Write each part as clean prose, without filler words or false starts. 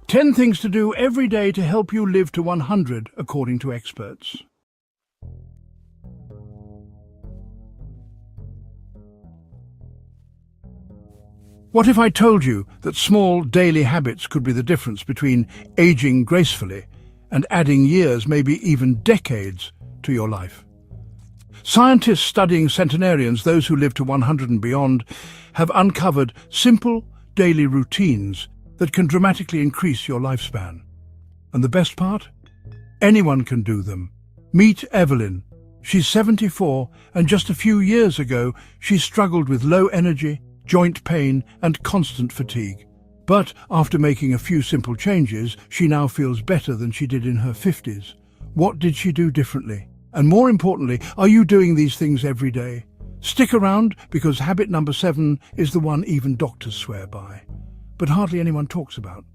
10 things to do every day to help you live to 100, according to experts. What if I told you that small daily habits could be the difference between aging gracefully and adding years, maybe even decades, to your life? Scientists studying centenarians, those who live to 100 and beyond, have uncovered simple daily routines that can dramatically increase your lifespan. And the best part? Anyone can do them. Meet Evelyn. She's 74, and just a few years ago, she struggled with low energy, joint pain, and constant fatigue. But after making a few simple changes, she now feels better than she did in her 50s. What did she do differently? And more importantly, are you doing these things every day? Stick around, because habit number 7 is the one even doctors swear by, but hardly anyone talks about.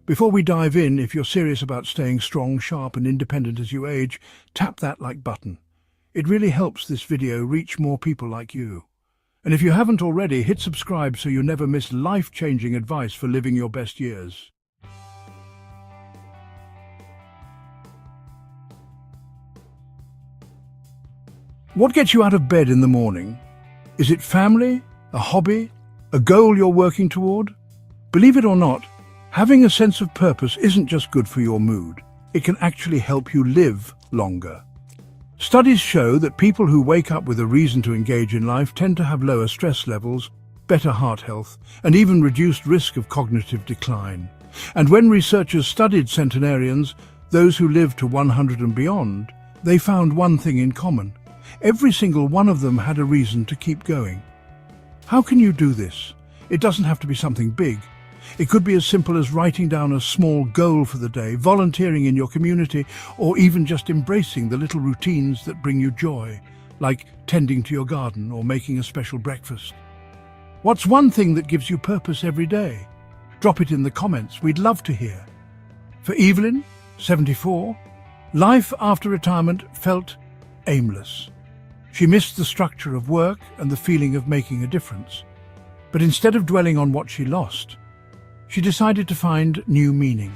Before we dive in, if you're serious about staying strong, sharp, and independent as you age, tap that like button. It really helps this video reach more people like you. And if you haven't already, hit subscribe so you never miss life-changing advice for living your best years. What gets you out of bed in the morning? Is it family, a hobby, a goal you're working toward? Believe it or not, having a sense of purpose isn't just good for your mood. It can actually help you live longer. Studies show that people who wake up with a reason to engage in life tend to have lower stress levels, better heart health, and even reduced risk of cognitive decline. And when researchers studied centenarians, those who lived to 100 and beyond, they found one thing in common. Every single one of them had a reason to keep going. How can you do this? It doesn't have to be something big. It could be as simple as writing down a small goal for the day, volunteering in your community, or even just embracing the little routines that bring you joy, like tending to your garden or making a special breakfast. What's one thing that gives you purpose every day? Drop it in the comments, we'd love to hear. For Evelyn, 74, life after retirement felt aimless. She missed the structure of work and the feeling of making a difference. But instead of dwelling on what she lost, she decided to find new meaning.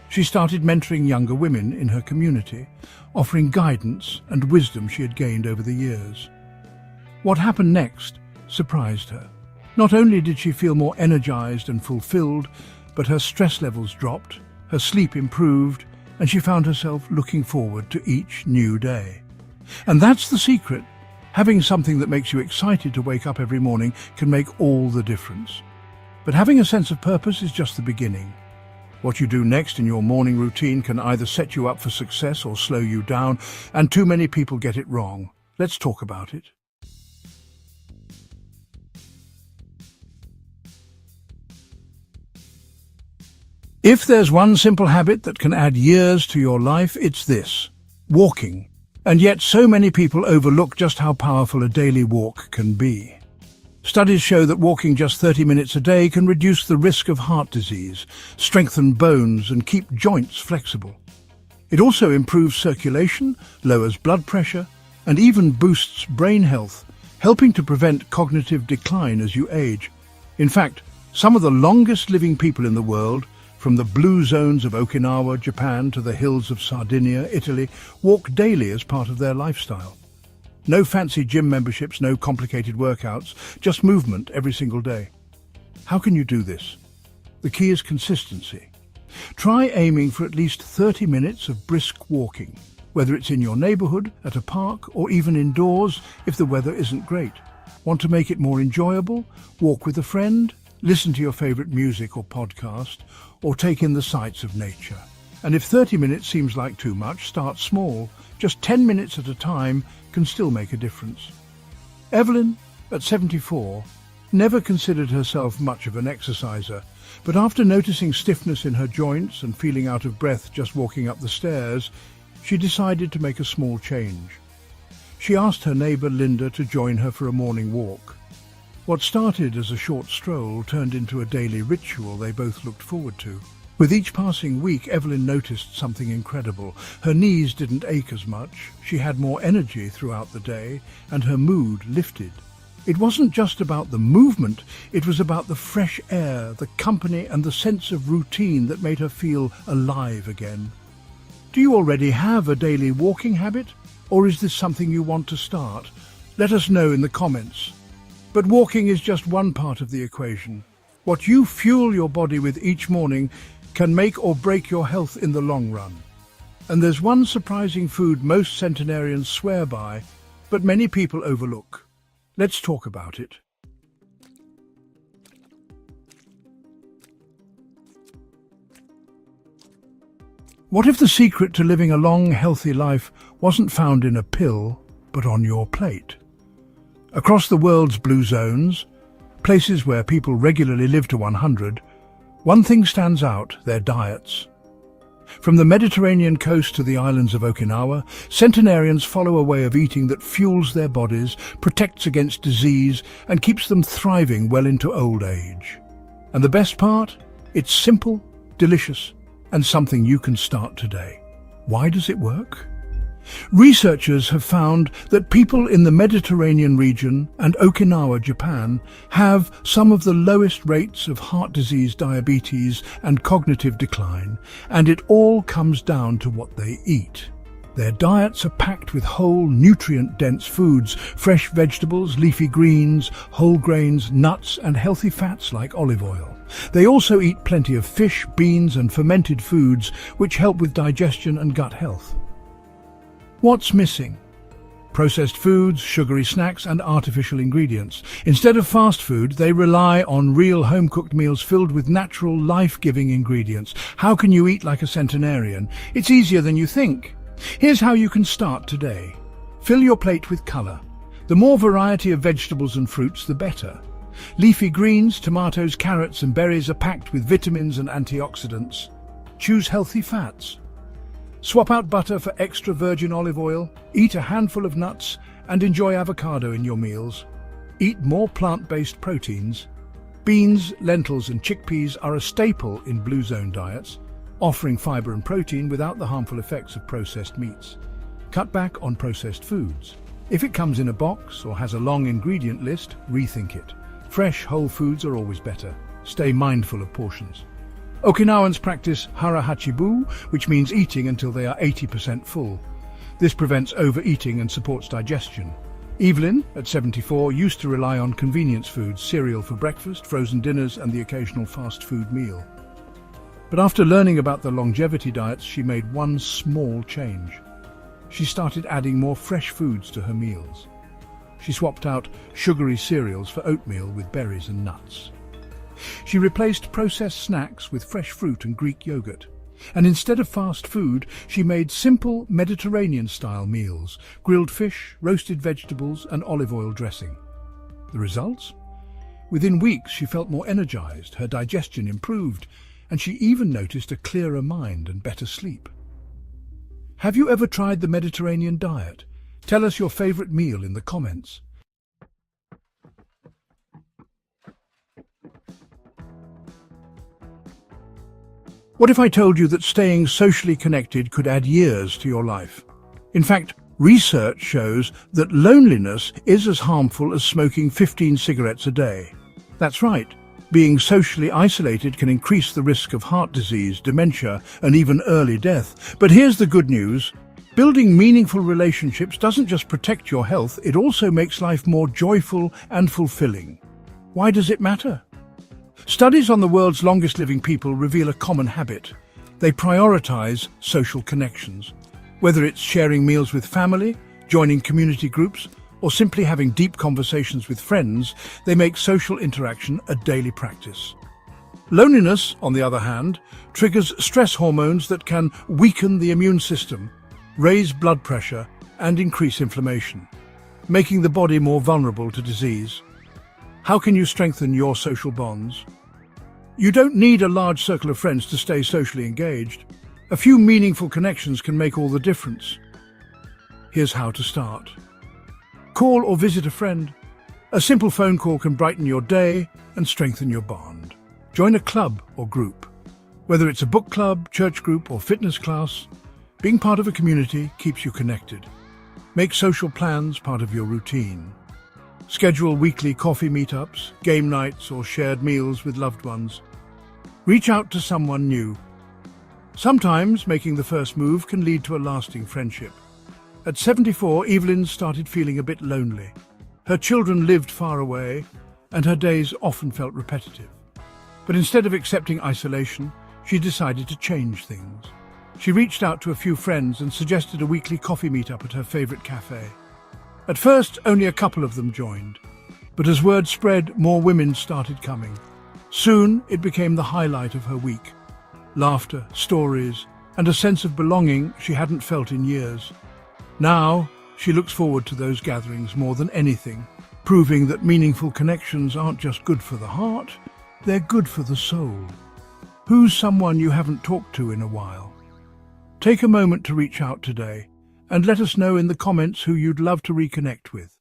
She started mentoring younger women in her community, offering guidance and wisdom she had gained over the years. What happened next surprised her. Not only did she feel more energized and fulfilled, but her stress levels dropped, her sleep improved, and she found herself looking forward to each new day. And that's the secret. Having something that makes you excited to wake up every morning can make all the difference. But having a sense of purpose is just the beginning. What you do next in your morning routine can either set you up for success or slow you down, and too many people get it wrong. Let's talk about it. If there's one simple habit that can add years to your life, it's this: walking. And yet so many people overlook just how powerful a daily walk can be. Studies show that walking just 30 minutes a day can reduce the risk of heart disease, strengthen bones, and keep joints flexible. It also improves circulation, lowers blood pressure, and even boosts brain health, helping to prevent cognitive decline as you age. In fact, some of the longest living people in the world, from the blue zones of Okinawa, Japan, to the hills of Sardinia, Italy, walk daily as part of their lifestyle. No fancy gym memberships, no complicated workouts, just movement every single day. How can you do this? The key is consistency. Try aiming for at least 30 minutes of brisk walking, whether it's in your neighborhood, at a park, or even indoors if the weather isn't great. Want to make it more enjoyable? Walk with a friend, listen to your favorite music or podcast, or take in the sights of nature. And if 30 minutes seems like too much, start small. Just 10 minutes at a time can still make a difference. Evelyn, at 74, never considered herself much of an exerciser, but after noticing stiffness in her joints and feeling out of breath just walking up the stairs, she decided to make a small change. She asked her neighbour Linda to join her for a morning walk. What started as a short stroll turned into a daily ritual they both looked forward to. With each passing week, Evelyn noticed something incredible. Her knees didn't ache as much, she had more energy throughout the day, and her mood lifted. It wasn't just about the movement, it was about the fresh air, the company and the sense of routine that made her feel alive again. Do you already have a daily walking habit, or is this something you want to start? Let us know in the comments. But walking is just one part of the equation. What you fuel your body with each morning can make or break your health in the long run. And there's one surprising food most centenarians swear by, but many people overlook. Let's talk about it. What if the secret to living a long, healthy life wasn't found in a pill, but on your plate? Across the world's blue zones, places where people regularly live to 100, one thing stands out: their diets. From the Mediterranean coast to the islands of Okinawa, centenarians follow a way of eating that fuels their bodies, protects against disease, and keeps them thriving well into old age. And the best part? It's simple, delicious, and something you can start today. Why does it work? Researchers have found that people in the Mediterranean region and Okinawa, Japan, have some of the lowest rates of heart disease, diabetes, and cognitive decline, and it all comes down to what they eat. Their diets are packed with whole, nutrient-dense foods, fresh vegetables, leafy greens, whole grains, nuts, and healthy fats like olive oil. They also eat plenty of fish, beans, and fermented foods, which help with digestion and gut health. What's missing? Processed foods, sugary snacks, and artificial ingredients. Instead of fast food, they rely on real home-cooked meals filled with natural, life-giving ingredients. How can you eat like a centenarian? It's easier than you think. Here's how you can start today. Fill your plate with colour. The more variety of vegetables and fruits, the better. Leafy greens, tomatoes, carrots, and berries are packed with vitamins and antioxidants. Choose healthy fats. Swap out butter for extra virgin olive oil, eat a handful of nuts, and enjoy avocado in your meals. Eat more plant-based proteins. Beans, lentils, and chickpeas are a staple in Blue Zone diets, offering fiber and protein without the harmful effects of processed meats. Cut back on processed foods. If it comes in a box or has a long ingredient list, rethink it. Fresh, whole foods are always better. Stay mindful of portions. Okinawans practice hara hachibu, which means eating until they are 80% full. This prevents overeating and supports digestion. Evelyn, at 74, used to rely on convenience foods, cereal for breakfast, frozen dinners, and the occasional fast food meal. But after learning about the longevity diets, she made one small change. She started adding more fresh foods to her meals. She swapped out sugary cereals for oatmeal with berries and nuts. She replaced processed snacks with fresh fruit and Greek yogurt. And instead of fast food, she made simple Mediterranean-style meals: grilled fish, roasted vegetables, and olive oil dressing. The results? Within weeks, she felt more energized, her digestion improved, and she even noticed a clearer mind and better sleep. Have you ever tried the Mediterranean diet? Tell us your favorite meal in the comments. What if I told you that staying socially connected could add years to your life? In fact, research shows that loneliness is as harmful as smoking 15 cigarettes a day. That's right, being socially isolated can increase the risk of heart disease, dementia, and even early death. But here's the good news. Building meaningful relationships doesn't just protect your health, it also makes life more joyful and fulfilling. Why does it matter? Studies on the world's longest living people reveal a common habit. They prioritize social connections. Whether it's sharing meals with family, joining community groups, or simply having deep conversations with friends, they make social interaction a daily practice. Loneliness, on the other hand, triggers stress hormones that can weaken the immune system, raise blood pressure, and increase inflammation, making the body more vulnerable to disease. How can you strengthen your social bonds? You don't need a large circle of friends to stay socially engaged. A few meaningful connections can make all the difference. Here's how to start. Call or visit a friend. A simple phone call can brighten your day and strengthen your bond. Join a club or group. Whether it's a book club, church group, or fitness class, being part of a community keeps you connected. Make social plans part of your routine. Schedule weekly coffee meetups, game nights, or shared meals with loved ones. Reach out to someone new. Sometimes making the first move can lead to a lasting friendship. At 74, Evelyn started feeling a bit lonely. Her children lived far away, and her days often felt repetitive. But instead of accepting isolation, she decided to change things. She reached out to a few friends and suggested a weekly coffee meetup at her favorite cafe. At first, only a couple of them joined, but as word spread, more women started coming. Soon, it became the highlight of her week. Laughter, stories, and a sense of belonging she hadn't felt in years. Now, she looks forward to those gatherings more than anything, proving that meaningful connections aren't just good for the heart, they're good for the soul. Who's someone you haven't talked to in a while? Take a moment to reach out today, and let us know in the comments who you'd love to reconnect with.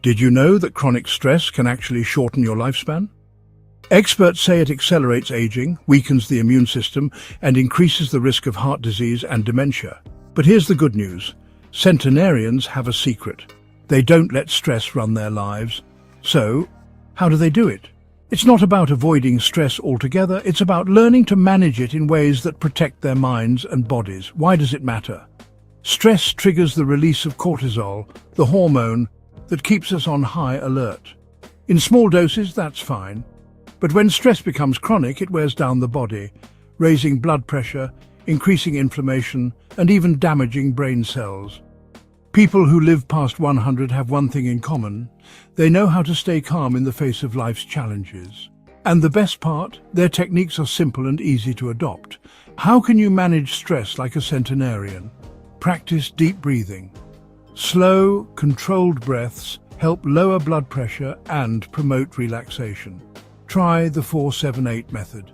Did you know that chronic stress can actually shorten your lifespan? Experts say it accelerates aging, weakens the immune system, and increases the risk of heart disease and dementia. But here's the good news. Centenarians have a secret. They don't let stress run their lives. So, how do they do it? It's not about avoiding stress altogether, it's about learning to manage it in ways that protect their minds and bodies. Why does it matter? Stress triggers the release of cortisol, the hormone that keeps us on high alert. In small doses, that's fine. But when stress becomes chronic, it wears down the body, raising blood pressure, increasing inflammation, and even damaging brain cells. People who live past 100 have one thing in common. They know how to stay calm in the face of life's challenges. And the best part, their techniques are simple and easy to adopt. How can you manage stress like a centenarian? Practice deep breathing. Slow, controlled breaths help lower blood pressure and promote relaxation. Try the 4-7-8 method.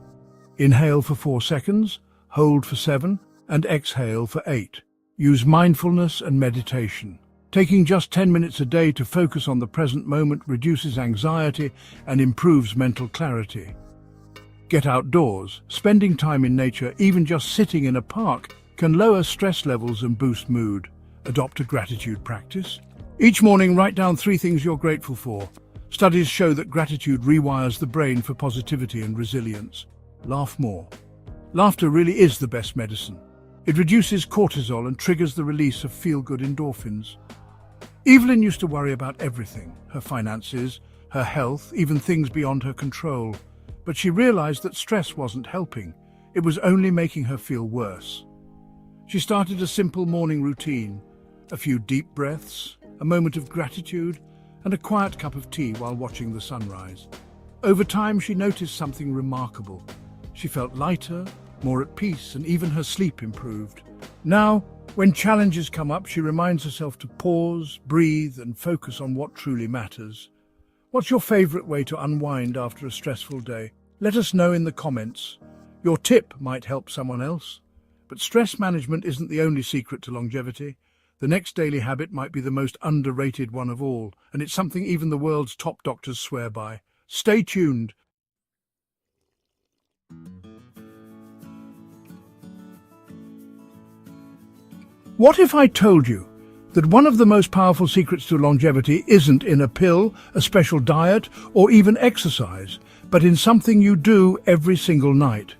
Inhale for 4 seconds, hold for 7, and exhale for 8. Use mindfulness and meditation. Taking just 10 minutes a day to focus on the present moment reduces anxiety and improves mental clarity. Get outdoors. Spending time in nature, even just sitting in a park, can lower stress levels and boost mood. Adopt a gratitude practice. Each morning, write down 3 things you're grateful for. Studies show that gratitude rewires the brain for positivity and resilience. Laugh more. Laughter really is the best medicine. It reduces cortisol and triggers the release of feel-good endorphins. Evelyn used to worry about everything, her finances, her health, even things beyond her control. But she realized that stress wasn't helping. It was only making her feel worse. She started a simple morning routine, a few deep breaths, a moment of gratitude, and a quiet cup of tea while watching the sunrise. Over time, she noticed something remarkable. She felt lighter, more at peace, and even her sleep improved. Now, when challenges come up, she reminds herself to pause, breathe, and focus on what truly matters. What's your favorite way to unwind after a stressful day? Let us know in the comments. Your tip might help someone else. But stress management isn't the only secret to longevity. The next daily habit might be the most underrated one of all, and it's something even the world's top doctors swear by. Stay tuned. What if I told you that one of the most powerful secrets to longevity isn't in a pill, a special diet, or even exercise, but in something you do every single night?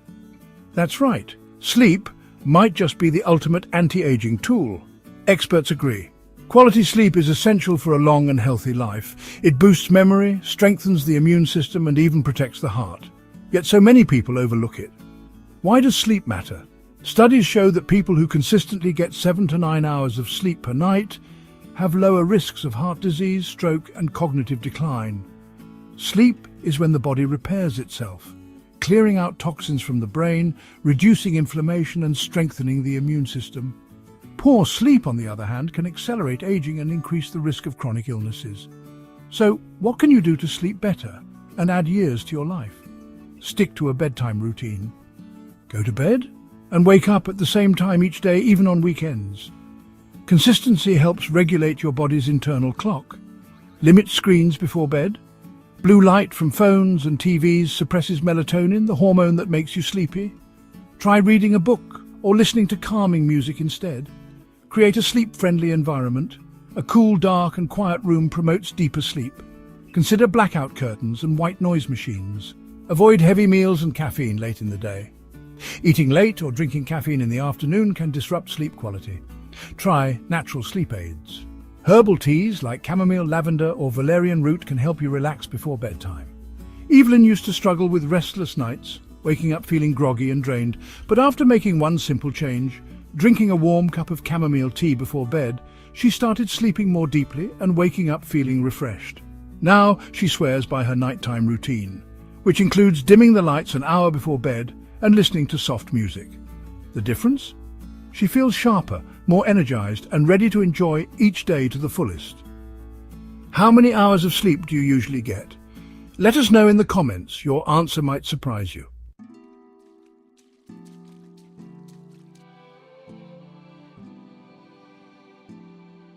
That's right. Sleep might just be the ultimate anti-aging tool. Experts agree. Quality sleep is essential for a long and healthy life. It boosts memory, strengthens the immune system, and even protects the heart. Yet so many people overlook it. Why does sleep matter? Studies show that people who consistently get 7 to 9 hours of sleep per night have lower risks of heart disease, stroke, and cognitive decline. Sleep is when the body repairs itself, clearing out toxins from the brain, reducing inflammation, and strengthening the immune system. Poor sleep, on the other hand, can accelerate aging and increase the risk of chronic illnesses. So, what can you do to sleep better and add years to your life? Stick to a bedtime routine. Go to bed and wake up at the same time each day, even on weekends. Consistency helps regulate your body's internal clock. Limit screens before bed. Blue light from phones and TVs suppresses melatonin, the hormone that makes you sleepy. Try reading a book or listening to calming music instead. Create a sleep-friendly environment. A cool, dark and quiet room promotes deeper sleep. Consider blackout curtains and white noise machines. Avoid heavy meals and caffeine late in the day. Eating late or drinking caffeine in the afternoon can disrupt sleep quality. Try natural sleep aids. Herbal teas like chamomile, lavender or valerian root can help you relax before bedtime. Evelyn used to struggle with restless nights, waking up feeling groggy and drained, but after making one simple change, drinking a warm cup of chamomile tea before bed, she started sleeping more deeply and waking up feeling refreshed. Now she swears by her nighttime routine, which includes dimming the lights an hour before bed and listening to soft music. The difference? She feels sharper, more energized and ready to enjoy each day to the fullest. How many hours of sleep do you usually get? Let us know in the comments. Your answer might surprise you.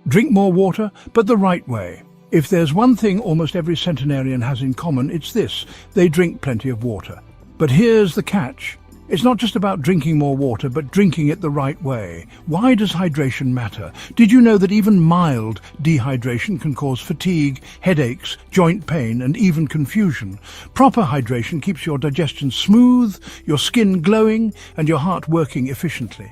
Drink more water, but the right way. If there's one thing almost every centenarian has in common, it's this: they drink plenty of water. But here's the catch. It's not just about drinking more water, but drinking it the right way. Why does hydration matter? Did you know that even mild dehydration can cause fatigue, headaches, joint pain, and even confusion? Proper hydration keeps your digestion smooth, your skin glowing, and your heart working efficiently.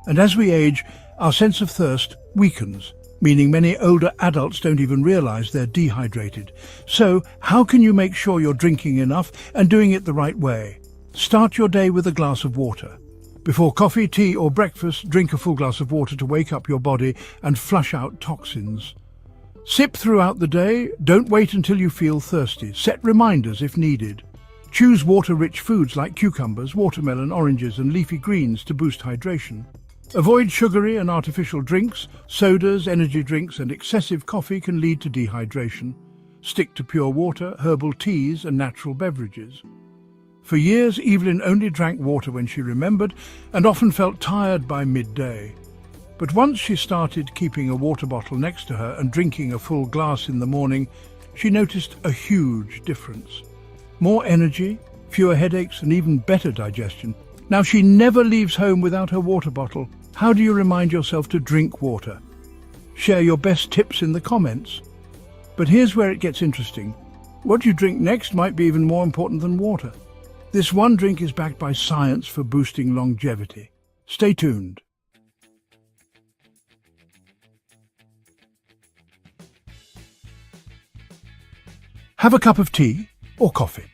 And as we age, our sense of thirst weakens, meaning many older adults don't even realize they're dehydrated. So, how can you make sure you're drinking enough and doing it the right way? Start your day with a glass of water. Before coffee, tea or breakfast, drink a full glass of water to wake up your body and flush out toxins. Sip throughout the day. Don't wait until you feel thirsty. Set reminders if needed. Choose water-rich foods like cucumbers, watermelon, oranges and leafy greens to boost hydration. Avoid sugary and artificial drinks. Sodas, energy drinks and excessive coffee can lead to dehydration. Stick to pure water, herbal teas and natural beverages. For years, Evelyn only drank water when she remembered and often felt tired by midday. But once she started keeping a water bottle next to her and drinking a full glass in the morning, she noticed a huge difference. More energy, fewer headaches and even better digestion. Now she never leaves home without her water bottle. How do you remind yourself to drink water? Share your best tips in the comments. But here's where it gets interesting. What you drink next might be even more important than water. This one drink is backed by science for boosting longevity. Stay tuned. Have a cup of tea or coffee.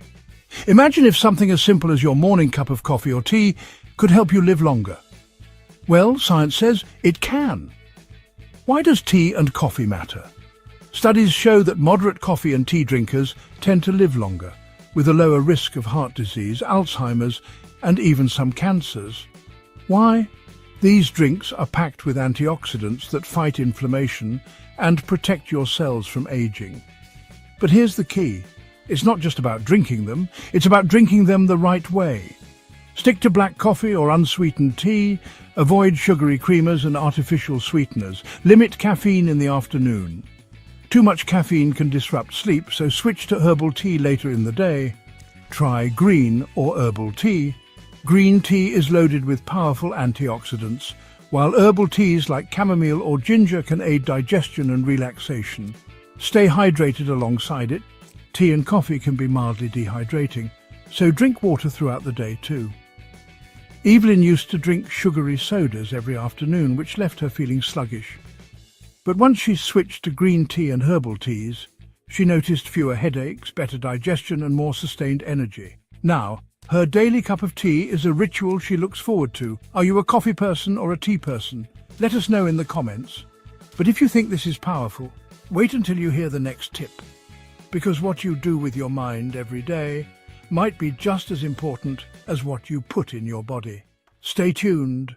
Imagine if something as simple as your morning cup of coffee or tea could help you live longer. Well, science says it can. Why does tea and coffee matter? Studies show that moderate coffee and tea drinkers tend to live longer, with a lower risk of heart disease, Alzheimer's, and even some cancers. Why? These drinks are packed with antioxidants that fight inflammation and protect your cells from aging. But here's the key. It's not just about drinking them, it's about drinking them the right way. Stick to black coffee or unsweetened tea, avoid sugary creamers and artificial sweeteners, limit caffeine in the afternoon. Too much caffeine can disrupt sleep, so switch to herbal tea later in the day. Try green or herbal tea. Green tea is loaded with powerful antioxidants, while herbal teas like chamomile or ginger can aid digestion and relaxation. Stay hydrated alongside it. Tea and coffee can be mildly dehydrating, so drink water throughout the day too. Evelyn used to drink sugary sodas every afternoon, which left her feeling sluggish. But once she switched to green tea and herbal teas, she noticed fewer headaches, better digestion and more sustained energy. Now, her daily cup of tea is a ritual she looks forward to. Are you a coffee person or a tea person? Let us know in the comments. But if you think this is powerful, wait until you hear the next tip. Because what you do with your mind every day might be just as important as what you put in your body. Stay tuned.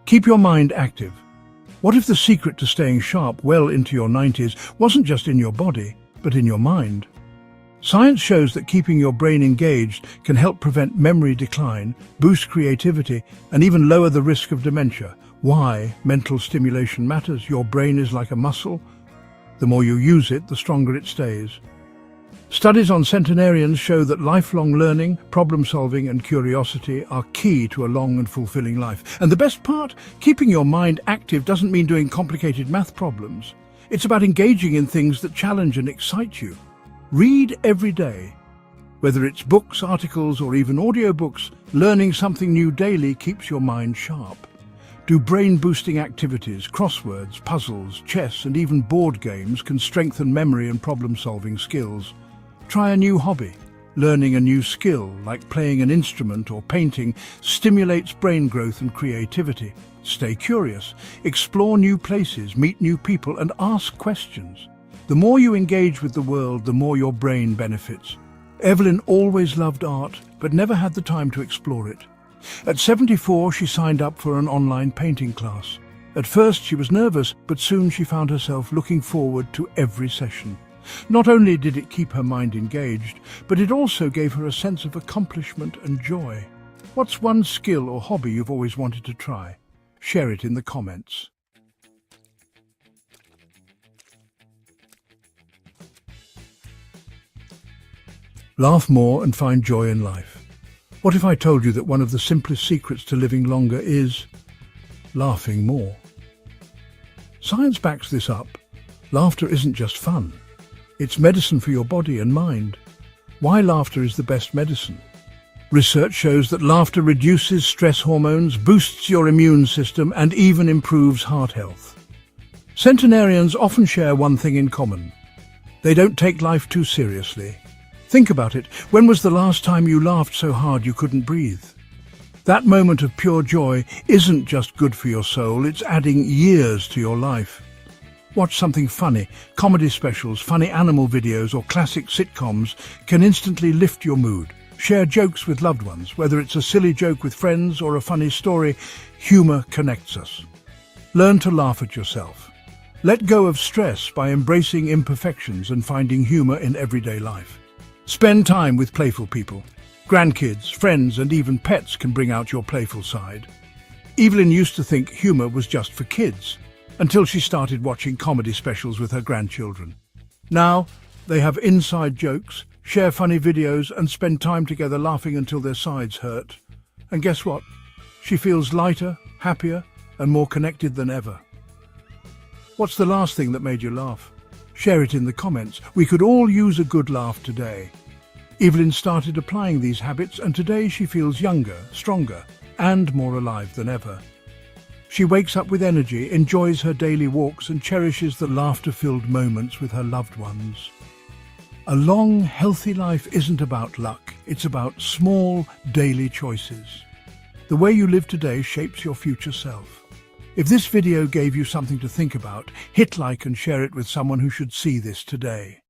Keep your mind active. What if the secret to staying sharp well into your 90s wasn't just in your body, but in your mind? Science shows that keeping your brain engaged can help prevent memory decline, boost creativity, and even lower the risk of dementia. Why mental stimulation matters? Your brain is like a muscle. The more you use it, the stronger it stays. Studies on centenarians show that lifelong learning, problem-solving and curiosity are key to a long and fulfilling life. And the best part? Keeping your mind active doesn't mean doing complicated math problems. It's about engaging in things that challenge and excite you. Read every day. Whether it's books, articles or even audiobooks, learning something new daily keeps your mind sharp. Do brain-boosting activities, crosswords, puzzles, chess and even board games can strengthen memory and problem-solving skills. Try a new hobby. Learning a new skill, like playing an instrument or painting, stimulates brain growth and creativity. Stay curious, explore new places, meet new people and ask questions. The more you engage with the world, the more your brain benefits. Evelyn always loved art, but never had the time to explore it. At 74, she signed up for an online painting class. At first, she was nervous, but soon she found herself looking forward to every session. Not only did it keep her mind engaged, but it also gave her a sense of accomplishment and joy. What's one skill or hobby you've always wanted to try? Share it in the comments. Laugh more and find joy in life. What if I told you that one of the simplest secrets to living longer is laughing more? Science backs this up. Laughter isn't just fun. It's medicine for your body and mind. Why laughter is the best medicine? Research shows that laughter reduces stress hormones, boosts your immune system, and even improves heart health. Centenarians often share one thing in common. They don't take life too seriously. Think about it. When was the last time you laughed so hard you couldn't breathe? That moment of pure joy isn't just good for your soul, it's adding years to your life. Watch something funny. Comedy specials, funny animal videos or classic sitcoms can instantly lift your mood. Share jokes with loved ones. Whether it's a silly joke with friends or a funny story, humor connects us. Learn to laugh at yourself. Let go of stress by embracing imperfections and finding humor in everyday life. Spend time with playful people. Grandkids, friends and even pets can bring out your playful side. Evelyn used to think humor was just for kids, until she started watching comedy specials with her grandchildren. Now, they have inside jokes, share funny videos and spend time together laughing until their sides hurt. And guess what? She feels lighter, happier and more connected than ever. What's the last thing that made you laugh? Share it in the comments. We could all use a good laugh today. Evelyn started applying these habits and today she feels younger, stronger and more alive than ever. She wakes up with energy, enjoys her daily walks and cherishes the laughter-filled moments with her loved ones. A long, healthy life isn't about luck, it's about small, daily choices. The way you live today shapes your future self. If this video gave you something to think about, hit like and share it with someone who should see this today.